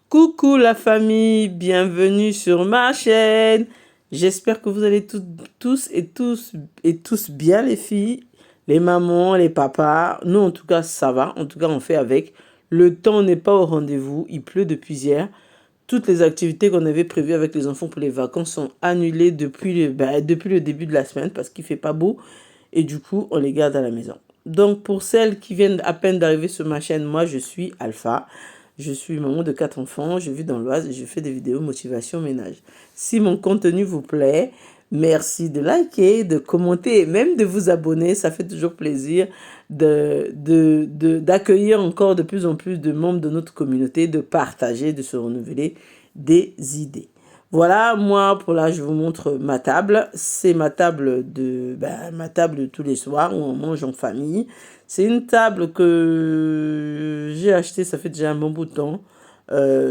Coucou la famille, bienvenue sur ma chaîne. J'espère que vous allez tous bien les filles, les mamans, les papas. Nous en tout cas ça va, en tout cas on fait avec. Le temps n'est pas au rendez-vous, il pleut depuis hier. Toutes les activités qu'on avait prévues avec les enfants pour les vacances sont annulées depuis le début de la semaine parce qu'il ne fait pas beau. Et du coup on les garde à la maison. Donc pour celles qui viennent à peine d'arriver sur ma chaîne, moi je suis Alpha. Je suis maman de 4 enfants, je vis dans l'Oise et je fais des vidéos motivation ménage. Si mon contenu vous plaît, merci de liker, de commenter et même de vous abonner. Ça fait toujours plaisir d'accueillir encore de plus en plus de membres de notre communauté, de partager, de se renouveler des idées. Voilà, moi pour là je vous montre ma table. C'est ma table de tous les soirs où on mange en famille. C'est une table que j'ai achetée, ça fait déjà un bon bout de temps,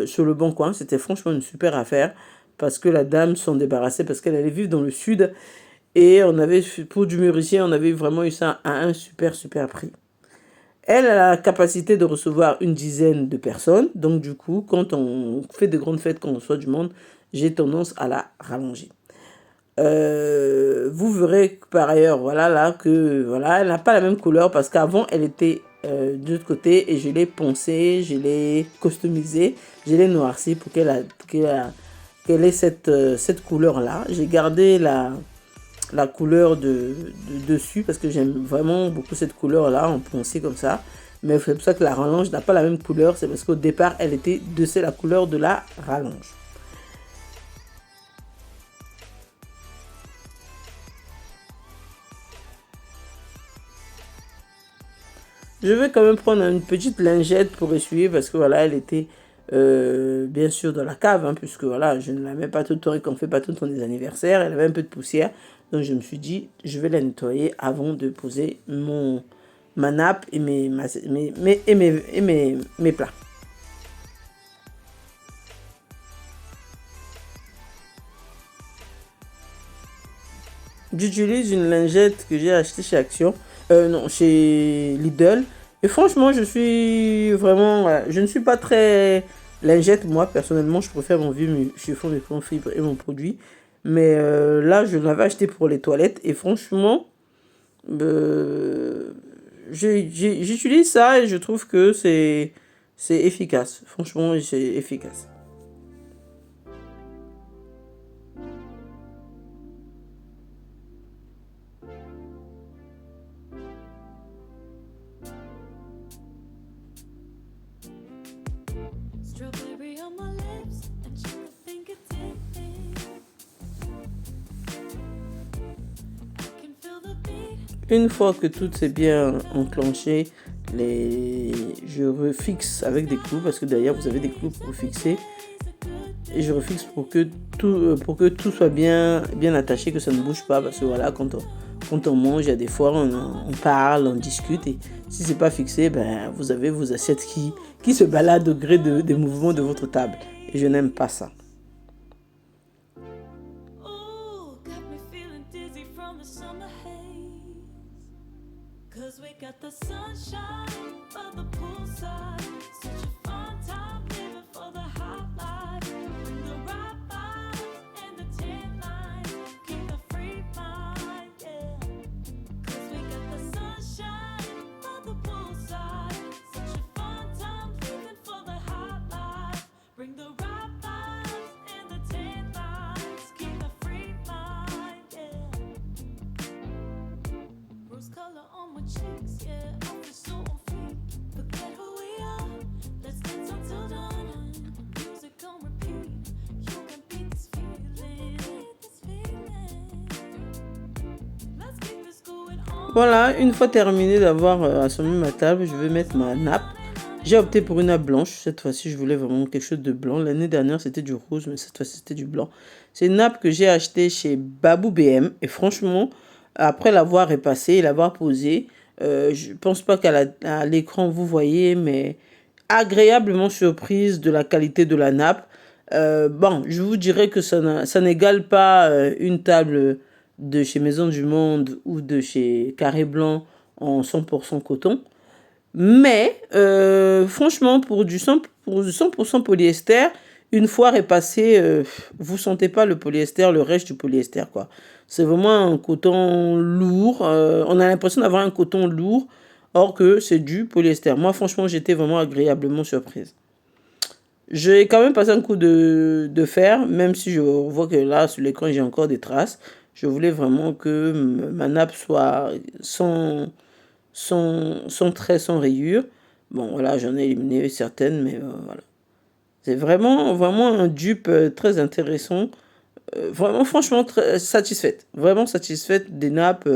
sur le Bon Coin. C'était franchement une super affaire parce que la dame s'en débarrassait parce qu'elle allait vivre dans le sud. Et on avait, pour du mûrissier, on avait vraiment eu ça à un super prix. Elle a la capacité de recevoir une dizaine de personnes. Donc du coup, quand on fait de grandes fêtes, quand on reçoit du monde, j'ai tendance à la rallonger. Vous verrez par ailleurs, voilà, là, que voilà, elle n'a pas la même couleur parce qu'avant, elle était de l'autre côté et je l'ai poncée, je l'ai customisée, je l'ai noircie pour qu'elle ait cette couleur-là. J'ai gardé la couleur dessus parce que j'aime vraiment beaucoup cette couleur-là en poncée comme ça. Mais c'est pour ça que la rallonge n'a pas la même couleur, c'est parce qu'au départ, elle était de la couleur de la rallonge. Je vais quand même prendre une petite lingette pour essuyer parce que voilà, elle était bien sûr dans la cave, hein, puisque voilà, je ne la mets pas tout le temps et qu'on ne fait pas tout le temps des anniversaires. Elle avait un peu de poussière, donc je me suis dit, je vais la nettoyer avant de poser ma nappe et mes plats. J'utilise une lingette que j'ai achetée chez Action. Non, chez Lidl. Et franchement, je suis vraiment... je ne suis pas très lingette, moi, personnellement. Je préfère mon vieux chiffon, mes points fibres et mon produit. Mais là, je l'avais acheté pour les toilettes. Et franchement, j'utilise ça et je trouve que c'est efficace. Franchement, c'est efficace. Une fois que tout s'est bien enclenché, je refixe avec des clous parce que derrière vous avez des clous pour fixer. Et je refixe pour que tout soit bien attaché, que ça ne bouge pas. Parce que voilà, quand on mange, il y a des fois on parle, on discute. Et si c'est pas fixé, ben, vous avez vos assiettes qui se baladent au gré des mouvements de votre table. Et je n'aime pas ça. Voilà, une fois terminé d'avoir assemblé ma table, je vais mettre ma nappe. J'ai opté pour une nappe blanche. Cette fois-ci, je voulais vraiment quelque chose de blanc. L'année dernière, c'était du rose, mais cette fois-ci, c'était du blanc. C'est une nappe que j'ai achetée chez Babou BM. Et franchement, après l'avoir repassée et l'avoir posée, je pense pas qu'à l'écran, vous voyez, mais agréablement surprise de la qualité de la nappe. Bon, je vous dirais que ça n'égale pas une table de chez Maison du Monde ou de chez Carré Blanc en 100% coton. Mais franchement, pour du 100% polyester, une fois repassé, vous sentez pas le polyester, le reste du polyester, quoi. C'est vraiment un coton lourd. On a l'impression d'avoir un coton lourd, or que c'est du polyester. Moi, franchement, j'étais vraiment agréablement surprise. J'ai quand même passé un coup de fer, même si je vois que là, sur l'écran, j'ai encore des traces. Je voulais vraiment que ma nappe soit sans trait, sans rayures. Bon, voilà, j'en ai éliminé certaines, mais voilà. C'est vraiment, vraiment un dupe très intéressant. Vraiment, franchement, très satisfaite. Vraiment satisfaite des nappes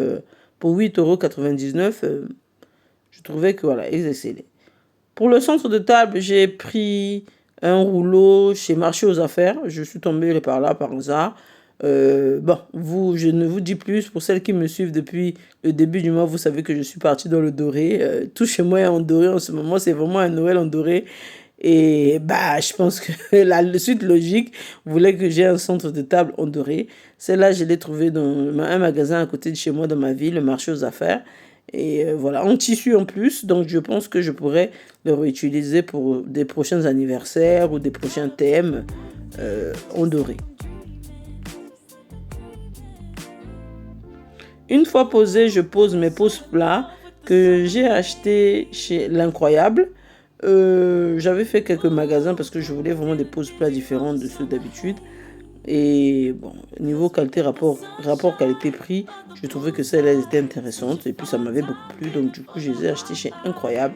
pour 8,99 €. Je trouvais que, voilà, ils excellaient. Pour le centre de table, j'ai pris un rouleau chez Marché aux Affaires. Je suis tombée par là par hasard. Bon, je ne vous dis plus. Pour celles qui me suivent depuis le début du mois, vous savez que je suis partie dans le doré. Tout chez moi est en doré en ce moment. C'est vraiment un Noël en doré. Et bah, je pense que la suite logique voulait que j'ai un centre de table en doré. Celle-là, je l'ai trouvé dans un magasin à côté de chez moi dans ma ville, le Marché aux Affaires. Et voilà, en tissu en plus. Donc, je pense que je pourrais le réutiliser pour des prochains anniversaires ou des prochains thèmes en doré. Une fois posé, je pose mes pose plats que j'ai acheté chez L'Incroyable. J'avais fait quelques magasins parce que je voulais vraiment des pose plats différents de ceux d'habitude. Et bon, niveau qualité, rapport qualité-prix, je trouvais que celle-là était intéressante. Et puis ça m'avait beaucoup plu. Donc du coup, je les ai achetés chez Incroyable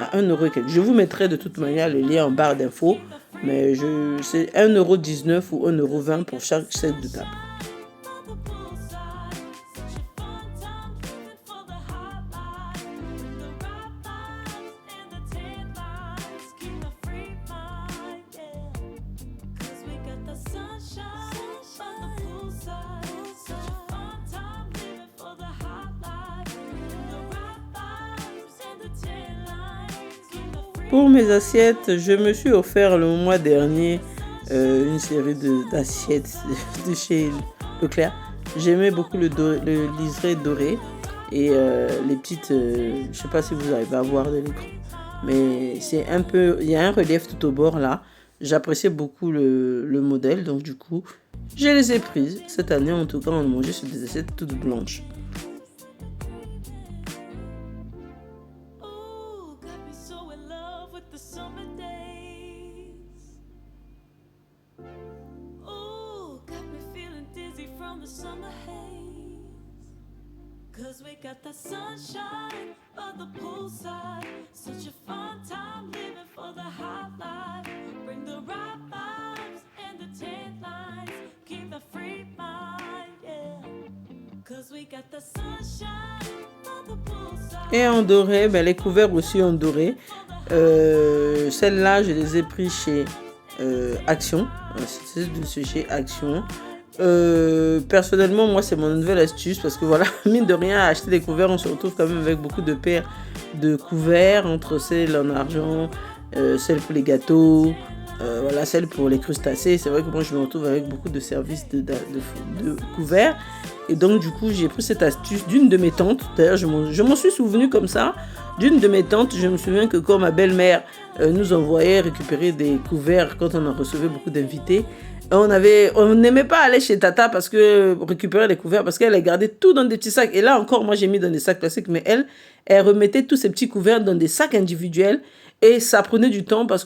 à 1 € et quelques. Je vous mettrai de toute manière le lien en barre d'infos. Mais c'est 1,19 € ou 1,20 € pour chaque set de table. Pour mes assiettes, je me suis offert le mois dernier une série d'assiettes de chez Leclerc. J'aimais beaucoup le liseré doré et les petites, je ne sais pas si vous arrivez à voir de l'écran, mais c'est un peu, il y a un relief tout au bord là. J'appréciais beaucoup le modèle, donc du coup, je les ai prises. Cette année, en tout cas, on mangeait sur des assiettes toutes blanches. We got the sunshine by the poolside. Such a fun time living for the high life. Bring the right vibes and the tan lines. Keep the free mind, yeah. Cause we got the sunshine by the poolside. Et en doré, ben les couverts aussi en doré. Celles-là, je les ai pris chez Action. C'est de chez Action. Personnellement, moi, c'est mon nouvelle astuce parce que voilà, mine de rien, à acheter des couverts, on se retrouve quand même avec beaucoup de paires de couverts, entre celles en argent, celles pour les gâteaux, voilà, celles pour les crustacés. C'est vrai que moi, je me retrouve avec beaucoup de services de couverts. Et donc, du coup, j'ai pris cette astuce d'une de mes tantes. D'ailleurs, je m'en suis souvenu comme ça. D'une de mes tantes, je me souviens que quand ma belle-mère nous envoyait récupérer des couverts quand on en recevait beaucoup d'invités, on n'aimait pas aller chez Tata parce que récupérer les couverts parce qu'elle a gardé tout dans des petits sacs. Et là encore, moi j'ai mis dans des sacs classiques, mais elle remettait tous ces petits couverts dans des sacs individuels et ça prenait du temps parce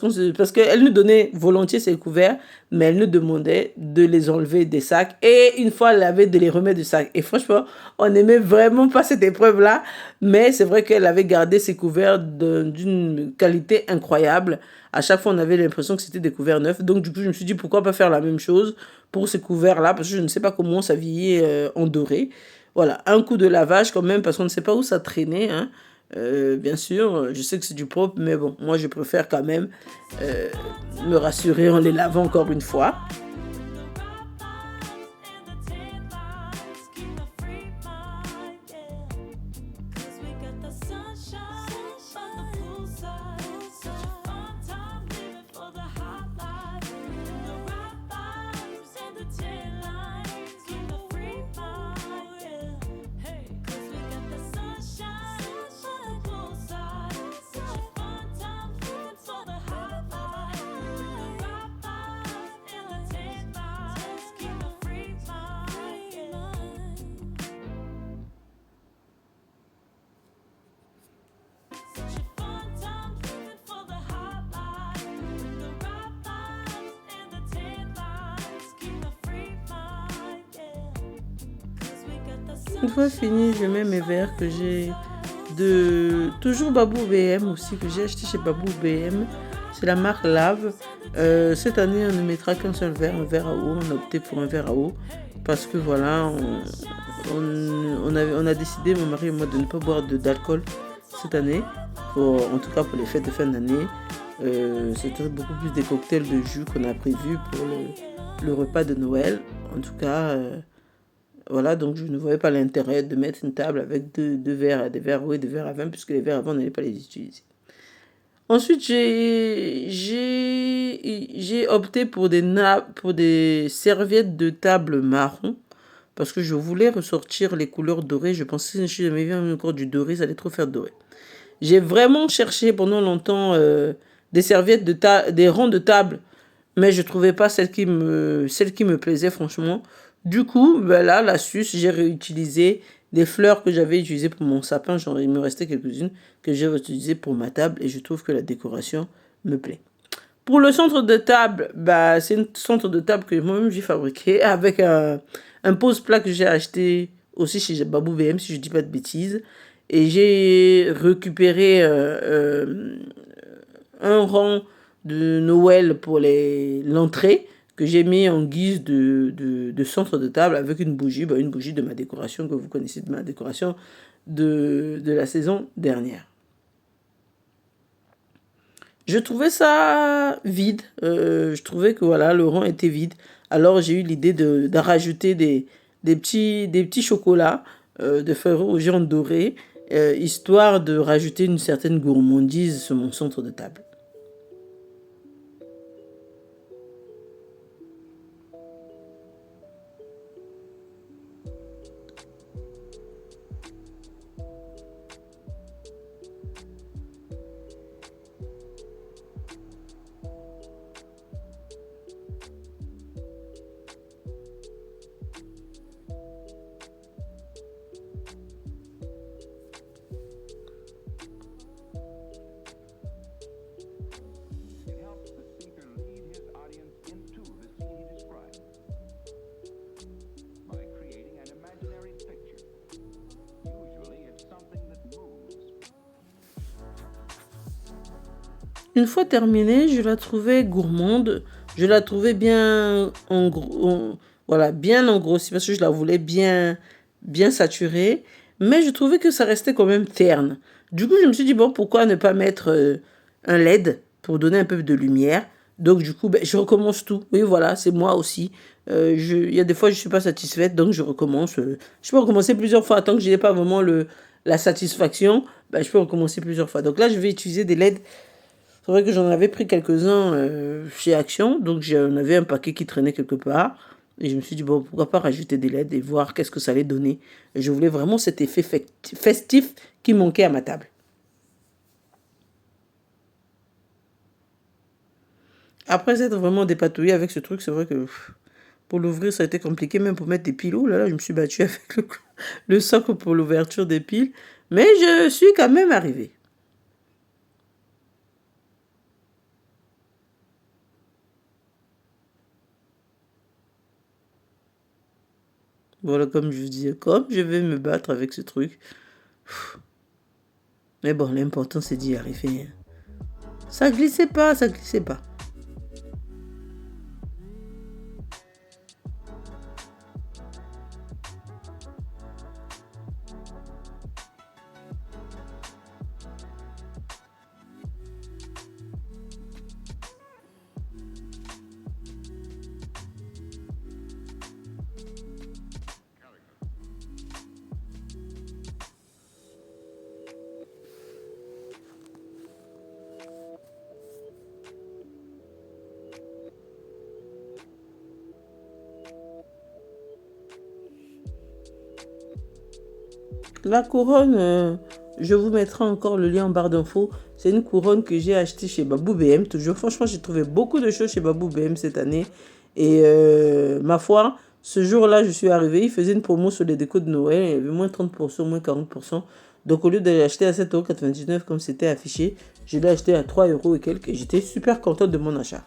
qu'elle nous donnait volontiers ces couverts, mais elle nous demandait de les enlever des sacs et une fois elle avait de les remettre du sac. Et franchement, on n'aimait vraiment pas cette épreuve-là, mais c'est vrai qu'elle avait gardé ces couverts d'une qualité incroyable. À chaque fois, on avait l'impression que c'était des couverts neufs. Donc, du coup, je me suis dit, pourquoi pas faire la même chose pour ces couverts-là, parce que je ne sais pas comment ça vieillit en doré. Voilà, un coup de lavage quand même, parce qu'on ne sait pas où ça traînait. Hein. Bien sûr, je sais que c'est du propre, mais bon, moi je préfère quand même me rassurer en les lavant encore une fois. Une fois fini, je mets mes verres que j'ai de toujours Babou BM aussi, que j'ai acheté chez Babou BM. C'est la marque Lave. Cette année, on ne mettra qu'un seul verre, un verre à eau. On a opté pour un verre à eau parce que voilà, on a décidé, mon mari et moi, de ne pas boire d'alcool cette année, en tout cas pour les fêtes de fin d'année. C'était beaucoup plus des cocktails de jus qu'on a prévus pour le repas de Noël. En tout cas, voilà, donc je ne voyais pas l'intérêt de mettre une table avec deux verres, des verres à eau et des verres à vin, puisque les verres à vin, on n'allait pas les utiliser. Ensuite, j'ai opté pour des serviettes de table marron, parce que je voulais ressortir les couleurs dorées. Je pensais que si j'avais vu encore du doré, ça allait trop faire doré. J'ai vraiment cherché pendant longtemps des serviettes des rangs de table, mais je ne trouvais pas celle qui me plaisait franchement. Du coup, ben là, l'astuce, j'ai réutilisé des fleurs que j'avais utilisées pour mon sapin. Genre, il me restait quelques-unes que j'ai réutilisées pour ma table et je trouve que la décoration me plaît. Pour le centre de table, bah, c'est un centre de table que moi-même j'ai fabriqué avec un pose-plat que j'ai acheté aussi chez Babou BM, si je ne dis pas de bêtises. Et j'ai récupéré un rang de Noël pour l'entrée que j'ai mis en guise de centre de table avec une bougie, une bougie de ma décoration que vous connaissez de ma décoration de la saison dernière. Je trouvais ça vide. Je trouvais que voilà, le rang était vide. Alors j'ai eu l'idée de rajouter des petits chocolats de feuilles rouges dorées, histoire de rajouter une certaine gourmandise sur mon centre de table. Une fois terminée, je la trouvais gourmande. Je la trouvais bien voilà, bien engrossie parce que je la voulais bien saturée. Mais je trouvais que ça restait quand même terne. Du coup, je me suis dit, bon, pourquoi ne pas mettre un LED pour donner un peu de lumière. Donc, du coup, je recommence tout. Oui, voilà, c'est moi aussi. Il y a des fois, je ne suis pas satisfaite, donc je recommence. Je peux recommencer plusieurs fois tant que je n'ai pas vraiment la satisfaction. Je peux recommencer plusieurs fois. Donc là, je vais utiliser des LED. C'est vrai que j'en avais pris quelques-uns chez Action, donc j'en avais un paquet qui traînait quelque part. Et je me suis dit, bon, pourquoi pas rajouter des LED et voir qu'est-ce que ça allait donner. Et je voulais vraiment cet effet festif qui manquait à ma table. Après être vraiment dépatouillé avec ce truc, c'est vrai que pour l'ouvrir, ça a été compliqué, même pour mettre des piles. Oh là là, je me suis battue avec le socle pour l'ouverture des piles. Mais je suis quand même arrivée. Voilà, comme je vous disais, comme je vais me battre avec ce truc. Mais bon, l'important c'est d'y arriver. Ça glissait pas, ça glissait pas. La couronne, je vous mettrai encore le lien en barre d'infos. C'est une couronne que j'ai achetée chez Babou BM. Toujours, franchement, j'ai trouvé beaucoup de choses chez Babou BM cette année. Et ma foi, ce jour-là, je suis arrivée. Il faisait une promo sur les décos de Noël. Il y avait moins 30%, moins 40%. Donc, au lieu de l'acheter à 7,99 € comme c'était affiché, je l'ai acheté à 3 € et quelques. Et j'étais super contente de mon achat.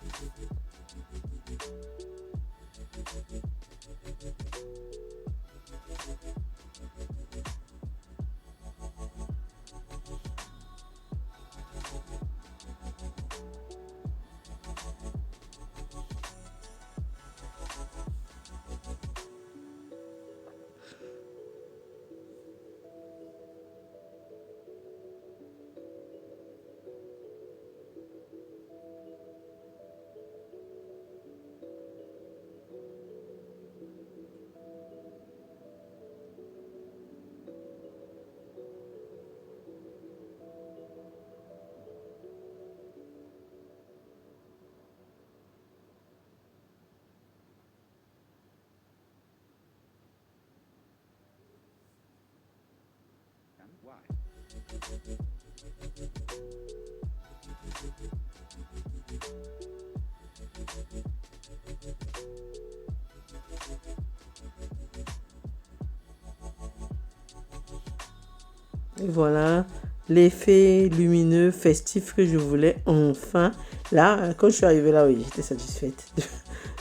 Et voilà, l'effet lumineux, festif que je voulais enfin. Là, quand je suis arrivée là, oui, j'étais satisfaite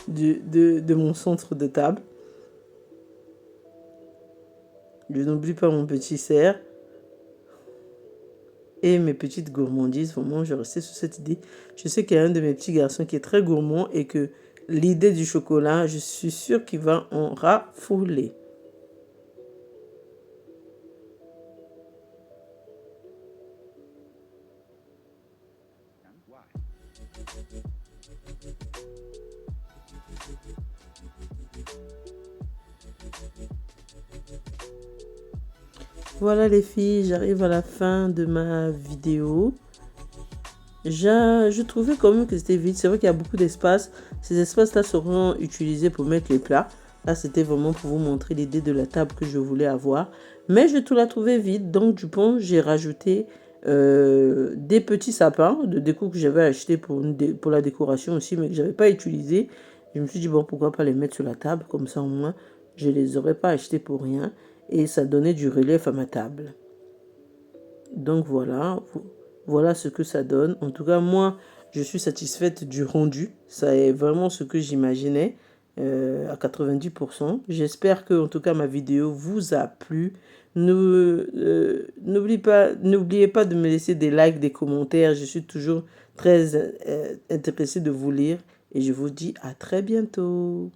de mon centre de table. Je n'oublie pas mon petit cerf et mes petites gourmandises. Vraiment, je restais sur cette idée. Je sais qu'il y a un de mes petits garçons qui est très gourmand et que l'idée du chocolat, je suis sûre qu'il va en raffoler. Voilà les filles, j'arrive à la fin de ma vidéo. Je trouvais quand même que c'était vide. C'est vrai qu'il y a beaucoup d'espace. Ces espaces-là seront utilisés pour mettre les plats. Là, c'était vraiment pour vous montrer l'idée de la table que je voulais avoir. Mais je tout la trouvais vide. Donc, du coup, j'ai rajouté des petits sapins de déco que j'avais acheté pour la décoration aussi, mais que je n'avais pas utilisé. Je me suis dit, bon, pourquoi pas les mettre sur la table. Comme ça, au moins, je ne les aurais pas achetés pour rien. Et ça donnait du relief à ma table. Donc voilà, voilà ce que ça donne. En tout cas, moi, je suis satisfaite du rendu. Ça est vraiment ce que j'imaginais à 90%. J'espère que, en tout cas, ma vidéo vous a plu. N'oubliez pas de me laisser des likes, des commentaires. Je suis toujours très intéressée de vous lire. Et je vous dis à très bientôt.